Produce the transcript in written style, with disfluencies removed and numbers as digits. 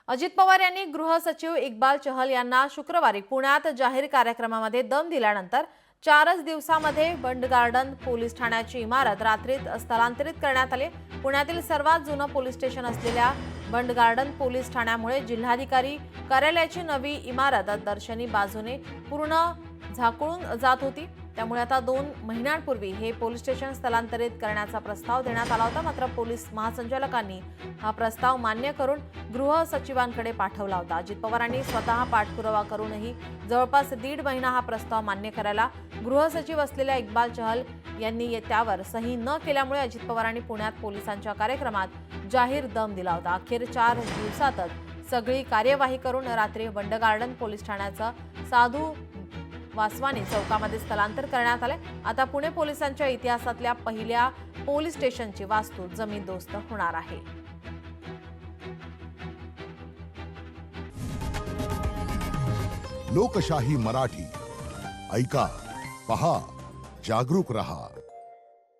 अजित पवार यांनी गृह सचिव इक्बाल चहल यांना शुक्रवारी पुण्यात जाहीर कार्यक्रमामध्ये दम दिल्यानंतर 4च दिवसामध्ये बंड गार्डन पोलीस ठाण्याची इमारत रात्रीत स्थलांतरित करण्यात आली। पुण्यातील सर्वात जुनं पोलीस स्टेशन असलेल्या बंड गार्डन पोलीस ठाण्यामुळे जिल्हाधिकारी कार्यालयाची नवी इमारत दर्शनी बाजूने पूर्ण झाकळून जात होती। त्यामुळे आता 2 महिन्यांपूर्वी हे पोलीस स्टेशन स्थलांतरित करण्याचा प्रस्ताव देण्यात आला होता। मात्र पोलीस महासंचालकांनी हा प्रस्ताव मान्य करून गृह सचिवांकडे पाठवला होता। अजित पवारांनी स्वतः पाठपुरावा करूनही जवळपास 1.5 महिना हा प्रस्ताव मान्य करायला गृह सचिव असलेल्या इक्बाल चहल यांनी त्यावर सही न केल्यामुळे अजित पवारांनी पुण्यात पोलिसांच्या कार्यक्रमात जाहीर दम दिला होता। अखेर 4 दिवसातच सगळी कार्यवाही करून रात्री बंड गार्डन पोलीस ठाण्याचा साधू वासवानी चौकामध्ये स्थलांतर करण्यात आले। आता पुणे पोलिसांच्या इतिहासातल्या पहिल्या पोलीस स्टेशनची वास्तू जमीनदोस्त होणार आहे। लोकशाही मराठी ऐका, पहा, जागरूक रहा।